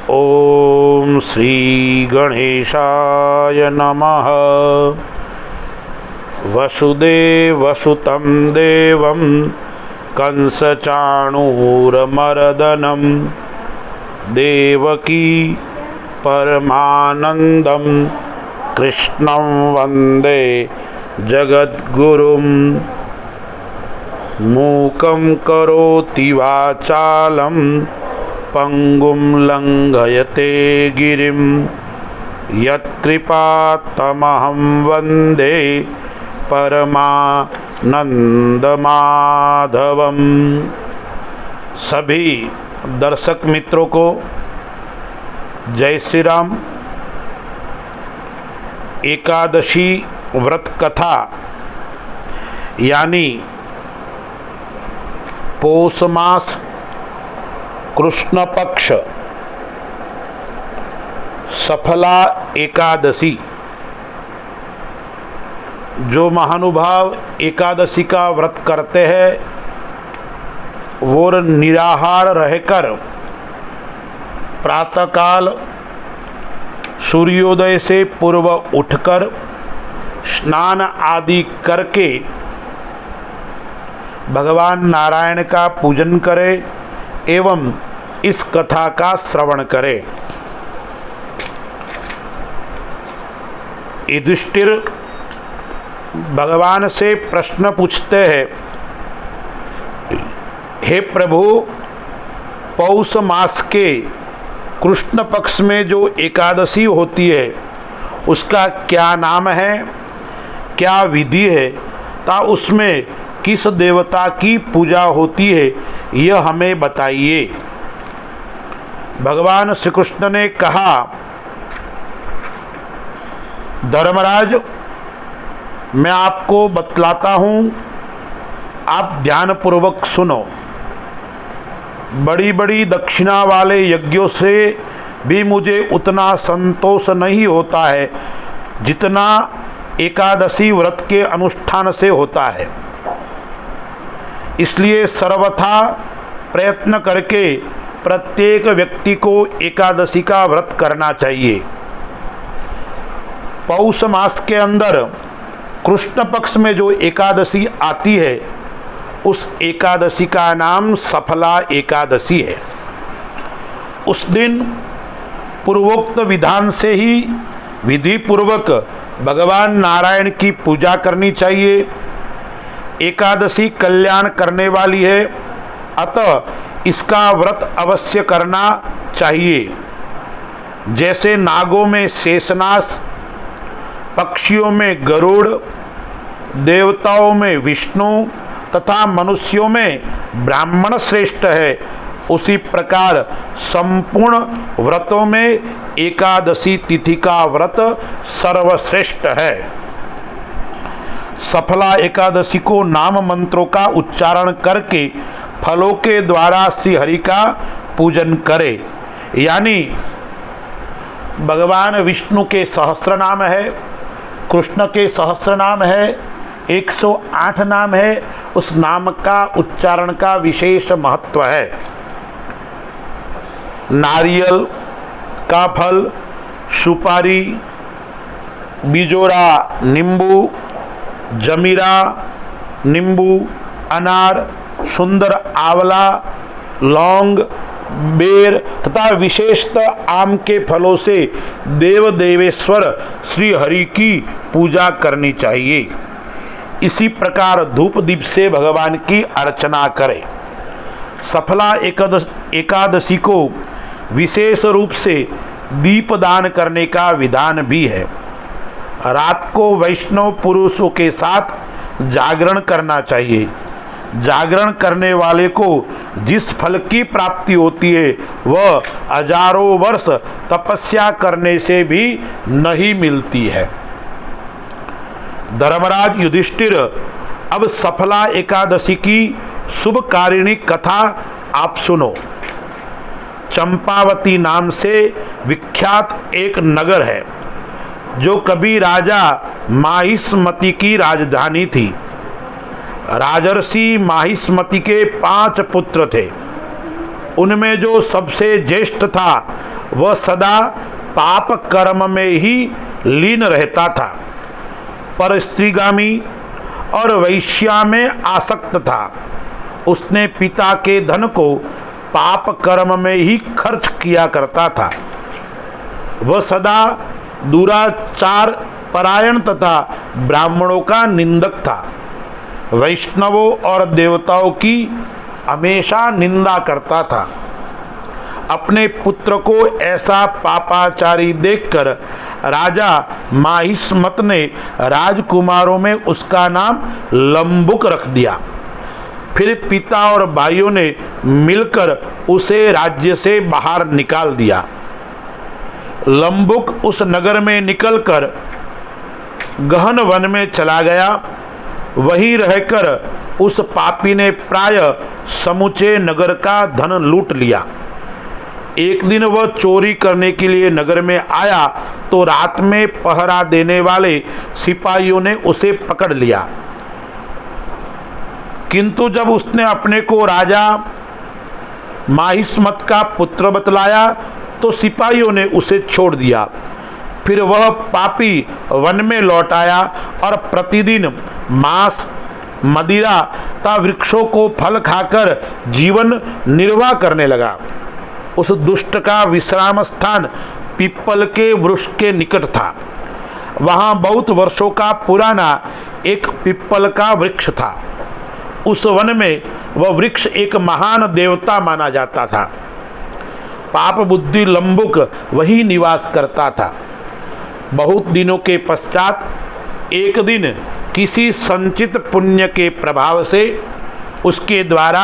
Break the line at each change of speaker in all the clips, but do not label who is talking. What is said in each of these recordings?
ओम श्री गणेशाय नमः। वसुदेवसुतं देवं कंसचाणूरमर्दनं देवकी परमानंदं कृष्णं वंदे जगद्गुरुं। मूकं करोति वाचालं पंगुं लंघयते गिरिं यत्कृपातमहं वंदे परमानंदमाधवम्। सभी दर्शक मित्रों को जय श्री राम। एकादशी व्रत कथा यानी पौष मास कृष्ण पक्ष सफला एकादशी, जो महानुभाव एकादशी का व्रत करते हैं वो निराहार रहकर प्रातःकाल सूर्योदय से पूर्व उठकर स्नान आदि करके भगवान नारायण का पूजन करें एवं इस कथा का श्रवण करें। युधिष्ठिर भगवान से प्रश्न पूछते हैं, हे प्रभु, पौष मास के कृष्ण पक्ष में जो एकादशी होती है उसका क्या नाम है, क्या विधि है तथा उसमें किस देवता की पूजा होती है, यह हमें बताइए। भगवान श्री कृष्ण ने कहा, धर्मराज, मैं आपको बतलाता हूँ, आप ध्यानपूर्वक सुनो। बड़ी बड़ी दक्षिणा वाले यज्ञों से भी मुझे उतना संतोष नहीं होता है जितना एकादशी व्रत के अनुष्ठान से होता है। इसलिए सर्वथा प्रयत्न करके प्रत्येक व्यक्ति को एकादशी का व्रत करना चाहिए। पौष मास के अंदर कृष्ण पक्ष में जो एकादशी आती है उस एकादशी का नाम सफला एकादशी है। उस दिन पूर्वोक्त विधान से ही विधि पूर्वक भगवान नारायण की पूजा करनी चाहिए। एकादशी कल्याण करने वाली है, अतः इसका व्रत अवश्य करना चाहिए। जैसे नागों में शेषनाग, पक्षियों में गरुड़, देवताओं में विष्णु तथा मनुष्यों में ब्राह्मण श्रेष्ठ है, उसी प्रकार संपूर्ण व्रतों में एकादशी तिथि का व्रत सर्वश्रेष्ठ है। सफला एकादशी को नाम मंत्रों का उच्चारण करके फलों के द्वारा श्री हरि का पूजन करे। यानी भगवान विष्णु के सहस्र नाम है, कृष्ण के सहस्र नाम है, 108 नाम है, उस नाम का उच्चारण का विशेष महत्व है। नारियल का फल, सुपारी, बिजोरा नींबू, जमीरा नींबू, अनार, सुंदर आंवला, लौंग, बेर तथा विशेषतः आम के फलों से देव देवेश्वर श्री हरि की पूजा करनी चाहिए। इसी प्रकार धूप दीप से भगवान की अर्चना करें। सफला एकादशी को विशेष रूप से दीपदान करने का विधान भी है। रात को वैष्णव पुरुषों के साथ जागरण करना चाहिए। जागरण करने वाले को जिस फल की प्राप्ति होती है वह हजारों वर्ष तपस्या करने से भी नहीं मिलती है। धर्मराज युधिष्ठिर, अब सफला एकादशी की शुभकारिणी कथा आप सुनो। चंपावती नाम से विख्यात एक नगर है जो कभी राजा माहिष्मति की राजधानी थी। राजर्षि माहिष्मति के 5 पुत्र थे। उनमें जो सबसे ज्येष्ठ था वह सदा पाप कर्म में ही लीन रहता था, पर स्त्रीगामी और वैश्या में आसक्त था। उसने पिता के धन को पाप कर्म में ही खर्च किया करता था। वह सदा दुराचार परायण तथा ब्राह्मणों का निंदक था। वैष्णवों और देवताओं की हमेशा निंदा करता था। अपने पुत्र को ऐसा पापाचारी देखकर राजा माहिष्मत ने राजकुमारों में उसका नाम लंबुक रख दिया। फिर पिता और भाइयों ने मिलकर उसे राज्य से बाहर निकाल दिया। लंबुक उस नगर में निकलकर गहन वन में चला गया। वहीं रहकर उस पापी ने प्राय समूचे नगर का धन लूट लिया। एक दिन वह चोरी करने के लिए नगर में आया तो रात में पहरा देने वाले सिपाहियों ने उसे पकड़ लिया। किंतु जब उसने अपने को राजा माहिष्मत का पुत्र बतलाया तो सिपाहियों ने उसे छोड़ दिया। फिर वह पापी वन में लौट आया और प्रतिदिन मांस, मदिरा तथा वृक्षों को फल खाकर जीवन निर्वाह करने लगा। उस दुष्ट का विश्राम स्थान पीपल के वृक्ष के निकट था। वहां बहुत वर्षों का पुराना एक पीपल का वृक्ष था। उस वन में वह वृक्ष एक महान देवता माना जाता था। पाप बुद्धि लंबुक वही निवास करता था। बहुत दिनों के पश्चात एक दिन किसी संचित पुण्य के प्रभाव से उसके द्वारा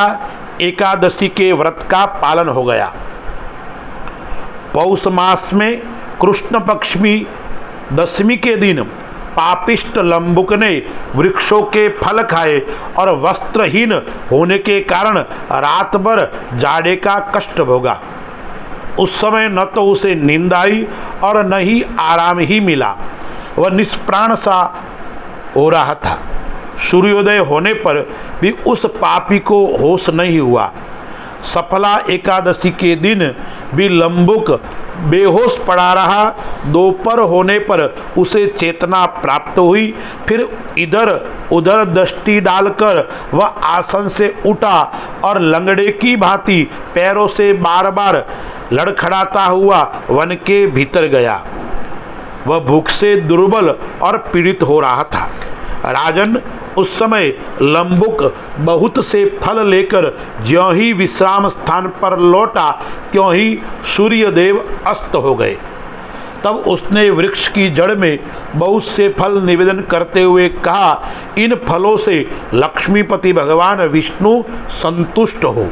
एकादशी के व्रत का पालन हो गया। पौष मास में कृष्ण पक्ष में दशमी के दिन पापिष्ट लंबुक ने वृक्षों के फल खाए और वस्त्रहीन होने के कारण रात भर जाड़े का कष्ट भोगा। उस समय न तो उसे नींद आई और न ही आराम ही मिला। वह निष्प्राण सा हो रहा था। सूर्योदय होने पर भी उस पापी को होश नहीं हुआ। सफला एकादशी के दिन भी लंबुक बेहोश पड़ा रहा। दोपहर होने पर उसे चेतना प्राप्त हुई। फिर इधर उधर दृष्टि डालकर वह आसन से उठा और लंगड़े की भांति पैरों से बार बार लड़खड़ाता हुआ वन के भीतर गया। वह भूख से दुर्बल और पीड़ित हो रहा था। राजन, उस समय लंबुक बहुत से फल लेकर ज्यों ही विश्राम स्थान पर लौटा त्यों ही सूर्यदेव अस्त हो गए। तब उसने वृक्ष की जड़ में बहुत से फल निवेदन करते हुए कहा, इन फलों से लक्ष्मीपति भगवान विष्णु संतुष्ट हो।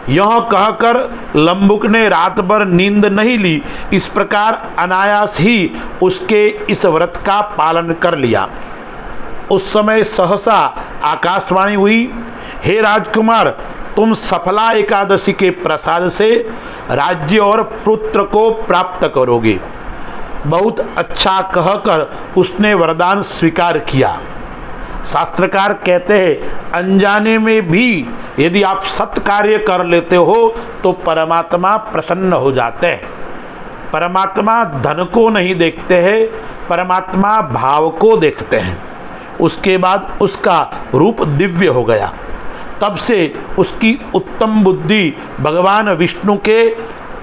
यह कहकर लंबुक ने रात भर नींद नहीं ली। इस प्रकार अनायास ही उसके इस व्रत का पालन कर लिया। उस समय सहसा आकाशवाणी हुई, हे राजकुमार, तुम सफला एकादशी के प्रसाद से राज्य और पुत्र को प्राप्त करोगे। बहुत अच्छा कहकर उसने वरदान स्वीकार किया। शास्त्रकार कहते हैं, अनजाने में भी यदि आप सत्कार्य कर लेते हो तो परमात्मा प्रसन्न हो जाते हैं। परमात्मा धन को नहीं देखते हैं, परमात्मा भाव को देखते हैं। उसके बाद उसका रूप दिव्य हो गया। तब से उसकी उत्तम बुद्धि भगवान विष्णु के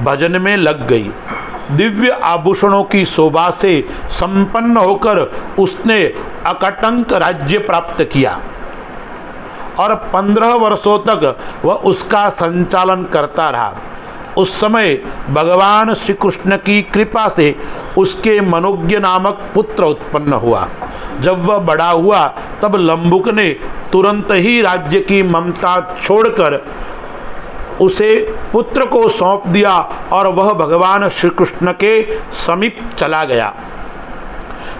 भजन में लग गई। दिव्य आभूषणों की शोभा से संपन्न होकर उसने अकटंक राज्य प्राप्त किया और 15 वर्षों तक वह उसका संचालन करता रहा। उस समय भगवान श्री कृष्ण की कृपा से उसके मनोज्ञ नामक पुत्र उत्पन्न हुआ। जब वह बड़ा हुआ तब लंबुक ने तुरंत ही राज्य की ममता छोड़कर उसे पुत्र को सौंप दिया और वह भगवान श्री कृष्ण के समीप चला गया,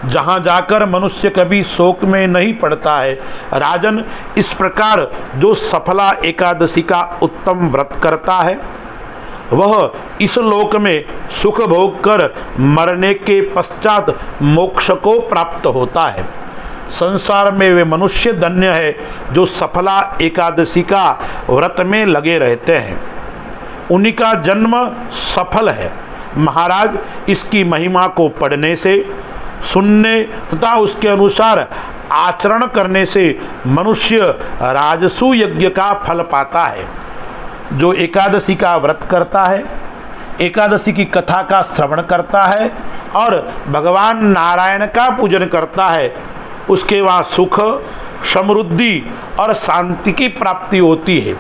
जहां जाकर मनुष्य कभी शोक में नहीं पड़ता है। राजन, इस प्रकार जो सफला एकादशी का उत्तम व्रत करता है वह इस लोक में सुख भोग कर मरने के पश्चात मोक्ष को प्राप्त होता है। संसार में वे मनुष्य धन्य है जो सफला एकादशी का व्रत में लगे रहते हैं। उन्हीं का जन्म सफल है। महाराज, इसकी महिमा को पढ़ने से, सुनने तथा उसके अनुसार आचरण करने से मनुष्य राजसू यज्ञ का फल पाता है। जो एकादशी का व्रत करता है, एकादशी की कथा का श्रवण करता है और भगवान नारायण का पूजन करता है, उसके वहाँ सुख, समृद्धि और शांति की प्राप्ति होती है।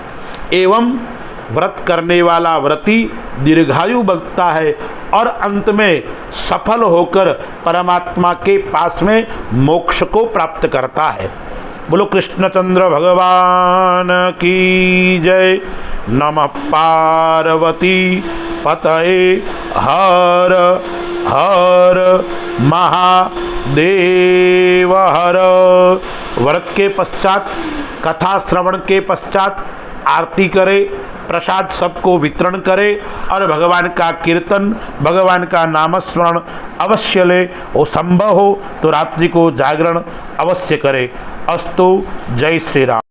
एवं व्रत करने वाला व्रती दीर्घायु बनता है और अंत में सफल होकर परमात्मा के पास में मोक्ष को प्राप्त करता है। बोलो कृष्णचंद्र भगवान की जय। नमः पार्वती पतये हर हर महादेव हर। व्रत के पश्चात, कथा श्रवण के पश्चात आरती करे, प्रसाद सबको वितरण करे और भगवान का कीर्तन, भगवान का नामस्मरण अवश्य ले। वो संभव हो तो रात्रि को जागरण अवश्य करे। अस्तु। जय श्री राम।